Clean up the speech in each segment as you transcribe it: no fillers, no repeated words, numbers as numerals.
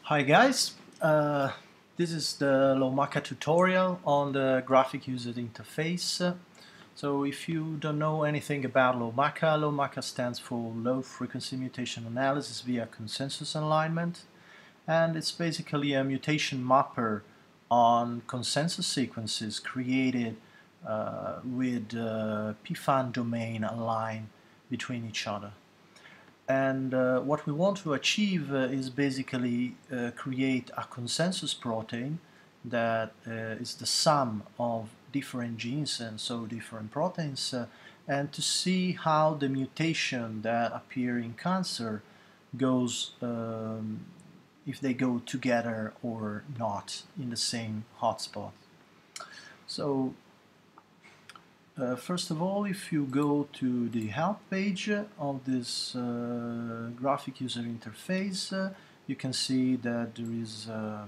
Hi guys, this is the LowMACA tutorial on the graphic user interface. So if you don't know anything about LowMACA, LowMACA stands for Low Frequency Mutation Analysis via Consensus Alignment, and it's basically a mutation mapper on consensus sequences created with Pfam domain aligned between each other. And what we want to achieve is basically create a consensus protein that is the sum of different genes and so different proteins, and to see how the mutation that appear in cancer goes, if they go together or not in the same hotspot. So first of all, if you go to the help page of this graphic user interface, you can see that there is a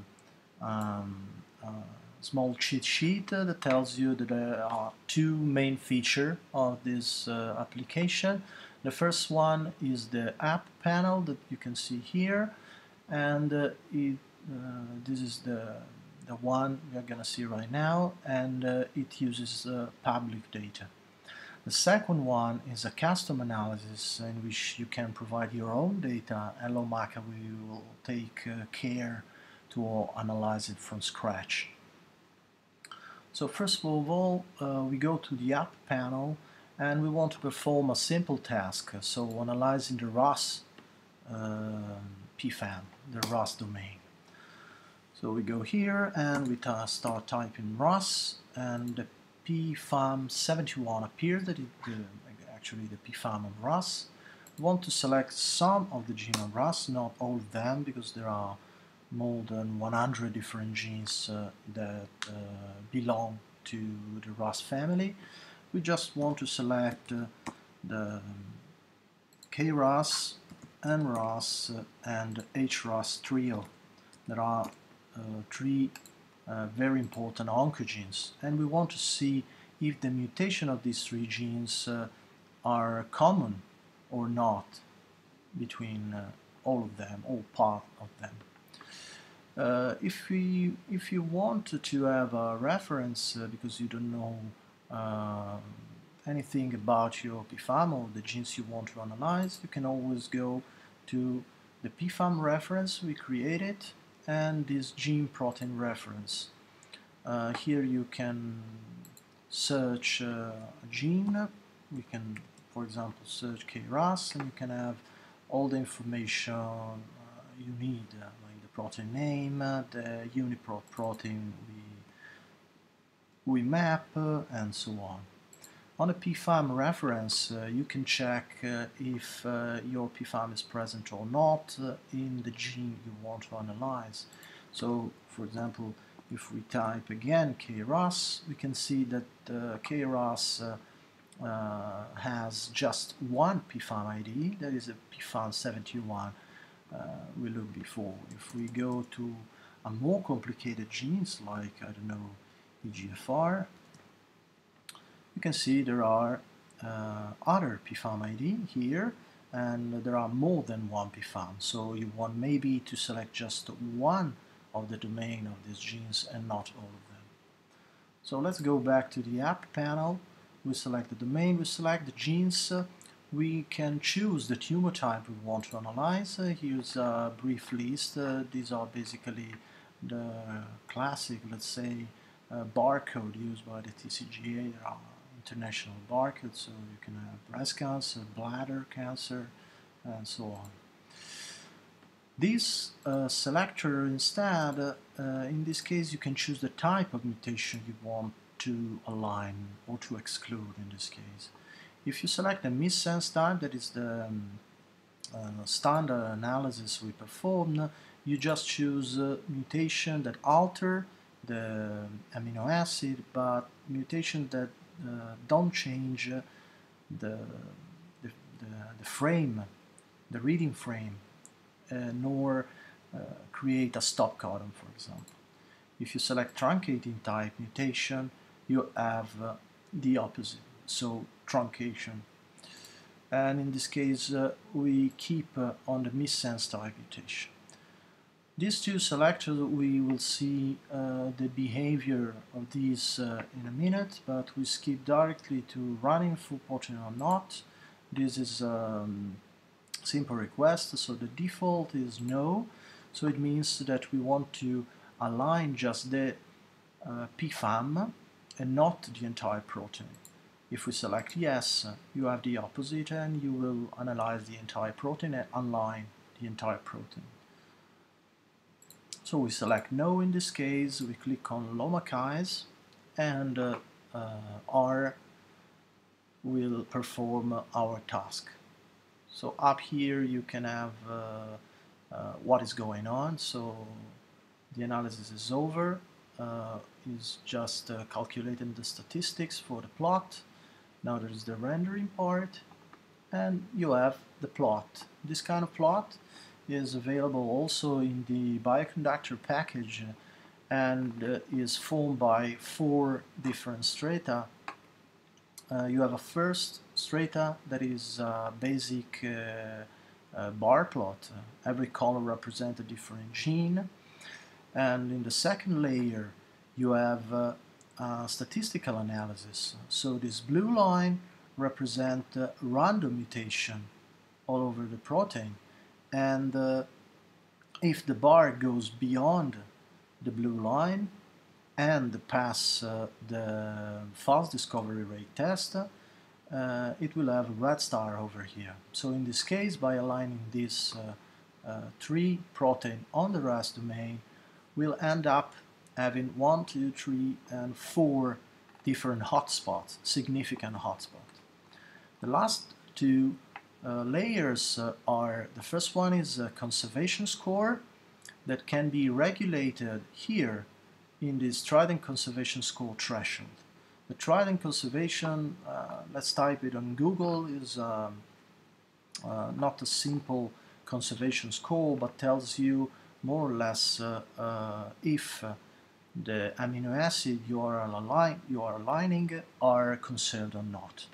small cheat sheet that tells you that there are two main features of this application. The first one is the app panel that you can see here, and this is the one we are going to see right now, and it uses public data. The second one is a custom analysis in which you can provide your own data, and LowMACA will take care to analyze it from scratch. So first of all, we go to the app panel and we want to perform a simple task, so analyzing the ROS Pfam, the ROS domain. So we go here and we start typing ROS, and the Pfam 71 appears, that actually the Pfam of ROS. We want to select some of the genes of ROS, not all of them, because there are more than 100 different genes that belong to the ROS family. We just want to select the KROS, NROS, and HROS trio. There are three very important oncogenes, and we want to see if the mutation of these three genes are common or not between all of them, all part of them. If you want to have a reference because you don't know anything about your Pfam or the genes you want to analyze, you can always go to the Pfam reference we created and this gene protein reference. Here you can search a gene. We can, for example, search KRAS, and you can have all the information you need, like the protein name, the uniprot protein we map, and so on. On a Pfam reference, you can check if your Pfam is present or not in the gene you want to analyze. So, for example, if we type again KRAS, we can see that KRAS has just one Pfam ID, that is a Pfam 71 we looked before. If we go to a more complicated genes like, I don't know, EGFR, you can see there are other Pfam ID here, and there are more than one Pfam. So you want maybe to select just one of the domain of these genes and not all of them. So let's go back to the app panel. We select the domain, we select the genes. We can choose the tumor type we want to analyze. Here's a brief list. These are basically the classic, let's say, barcode used by the TCGA. There are international barcodes, so you can have breast cancer, bladder cancer, and so on. This selector instead, in this case, you can choose the type of mutation you want to align or to exclude in this case. If you select the missense type, that is the standard analysis we performed, you just choose mutation that alter the amino acid, but mutation that don't change the frame, the reading frame, nor create a stop codon, for example. If you select truncating type mutation, you have the opposite, so truncation. And in this case, we keep on the missense type mutation. These two selectors, we will see the behavior of these in a minute, but we skip directly to running full protein or not. This is simple request, so the default is no, so it means that we want to align just the Pfam and not the entire protein. If we select yes, you have the opposite and you will analyze the entire protein and align the entire protein. So we select no in this case, we click on LowMACA and R will perform our task. So up here you can have what is going on. So the analysis is over, is just calculating the statistics for the plot. Now there is the rendering part and you have the plot. This kind of plot is available also in the bioconductor package and is formed by 4 different strata. You have a first strata that is a basic bar plot. Every color represents a different gene. And in the second layer you have a statistical analysis. So this blue line represents random mutation all over the protein. And if the bar goes beyond the blue line and pass the false discovery rate test, it will have a red star over here. So in this case, by aligning these 3 protein on the RAS domain, we'll end up having 1, 2, 3, and 4 different hotspots, significant hotspots. The last 2 layers are, the first one is a conservation score that can be regulated here in this Trident conservation score threshold. The Trident conservation, let's type it on Google, is not a simple conservation score, but tells you more or less if the amino acid you are aligning are conserved or not.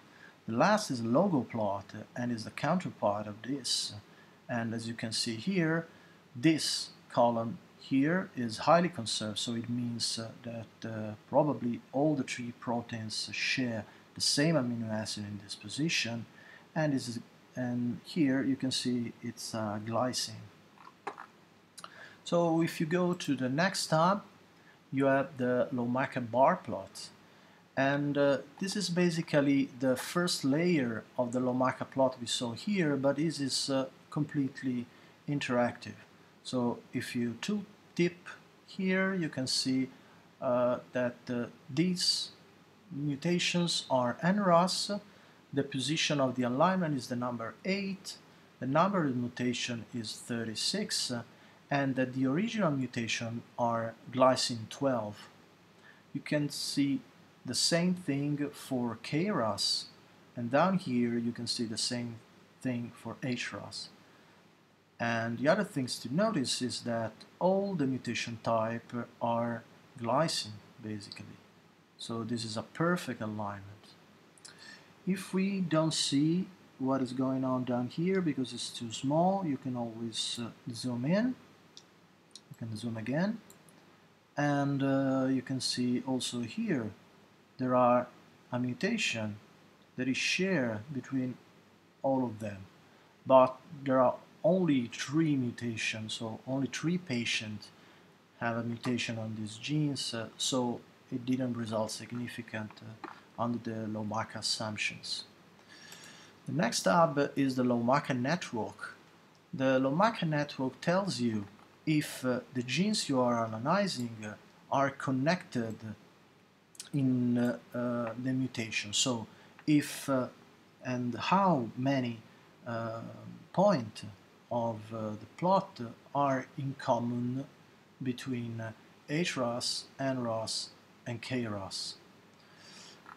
The last is a logo plot and is the counterpart of this. And as you can see here, this column here is highly conserved, so it means that probably all the 3 proteins share the same amino acid in this position, and here you can see it's glycine. So if you go to the next tab, you have the LowMACA bar plot. And this is basically the first layer of the LowMACA plot we saw here, but this is completely interactive. So if you tooltip here, you can see that these mutations are NRAS. The position of the alignment is the number 8. The number of mutation is 36. And that the original mutation are glycine 12. You can see the same thing for KRAS, and down here you can see the same thing for HRAS. And the other things to notice is that all the mutation type are glycine, basically. So this is a perfect alignment. If we don't see what is going on down here because it's too small, you can always zoom in. You can zoom again, and you can see also here there are a mutation that is shared between all of them, but there are only 3 mutations, so only 3 patients have a mutation on these genes, so it didn't result significant under the LowMACA assumptions. The next tab is the LowMACA network. The LowMACA network tells you if the genes you are analyzing are connected in the mutation. So if and how many points of the plot are in common between HRAS, NRAS, and KRAS.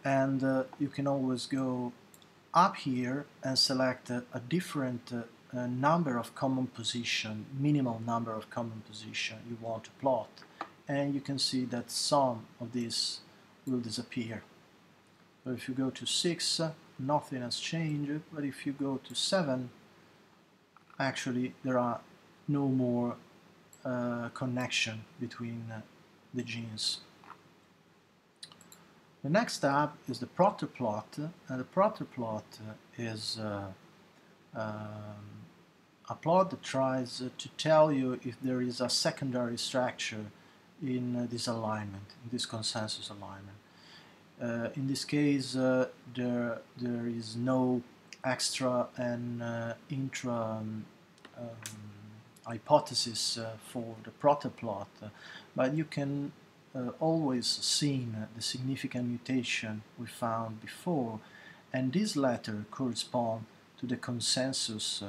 And you can always go up here and select a different number of common position, minimal number of common position you want to plot, and you can see that some of these will disappear. So if you go to 6, nothing has changed, but if you go to 7, actually there are no more connection between the genes. The next step is the protoplot, and the protoplot is a plot that tries to tell you if there is a secondary structure in this alignment, in this consensus alignment. In this case, there is no extra and intra hypothesis for the protoplot, but you can always see the significant mutation we found before, and this latter correspond to the consensus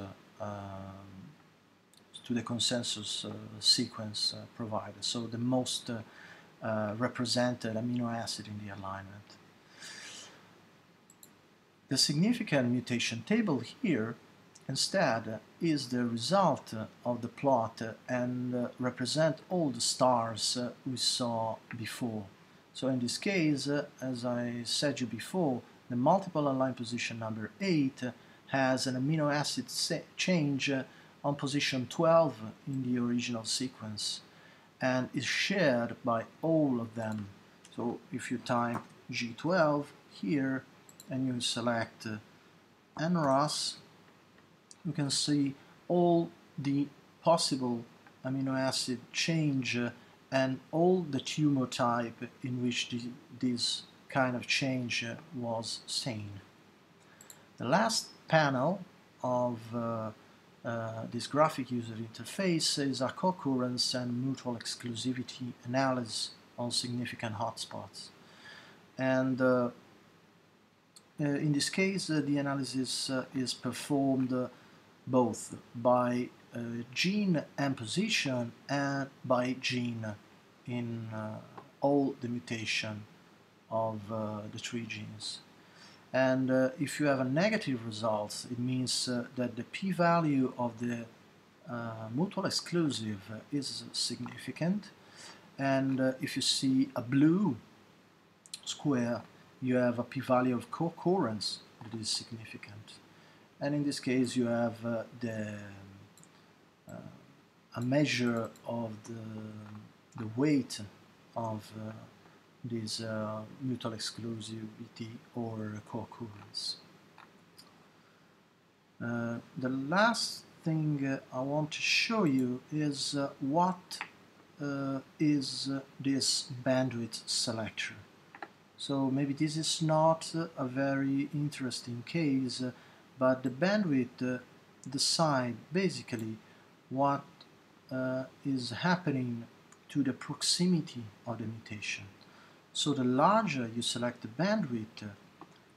sequence provided, so the most represented amino acid in the alignment. The significant mutation table here instead is the result of the plot and represent all the stars we saw before. So in this case, as I said you before, the multiple align position number 8 has an amino acid change on position 12 in the original sequence and is shared by all of them. So if you type G12 here and you select NRAS, you can see all the possible amino acid change and all the tumor type in which this kind of change was seen. The last panel of this graphic user interface is a co-occurrence and mutual exclusivity analysis on significant hotspots. And in this case, the analysis is performed both by gene and position and by gene in all the mutation of the 3 genes. And if you have a negative result, it means that the p-value of the mutual exclusive is significant, and if you see a blue square, you have a p-value of co-occurrence that is significant. And in this case you have a measure of the weight of this mutual exclusivity or co-occurrence. The last thing I want to show you is what is this bandwidth selector. So maybe this is not a very interesting case, but the bandwidth decide basically what is happening to the proximity of the mutation. So the larger you select the bandwidth,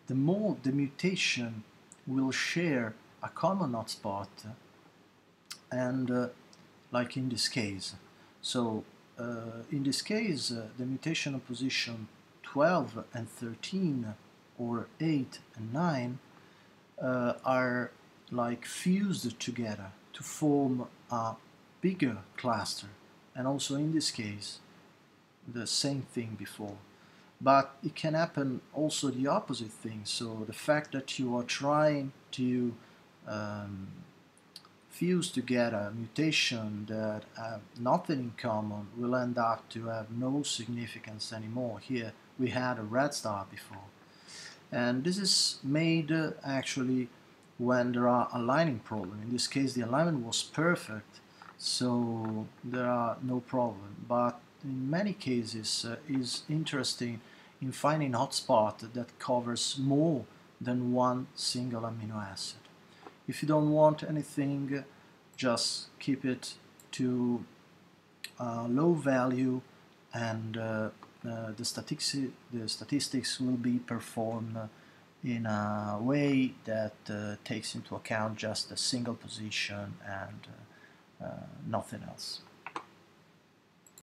the more the mutation will share a common hotspot, and like in this case. So in this case, the mutation of position 12 and 13 or 8 and 9 are like fused together to form a bigger cluster, and also in this case the same thing before. But it can happen also the opposite thing, so the fact that you are trying to fuse together a mutation that have nothing in common will end up to have no significance anymore. Here we had a red star before, and this is made actually when there are aligning problems. In this case the alignment was perfect, so there are no problem, but in many cases is interesting in finding hotspot that covers more than one single amino acid. If you don't want anything, just keep it to low value, and the statistics will be performed in a way that takes into account just a single position and nothing else.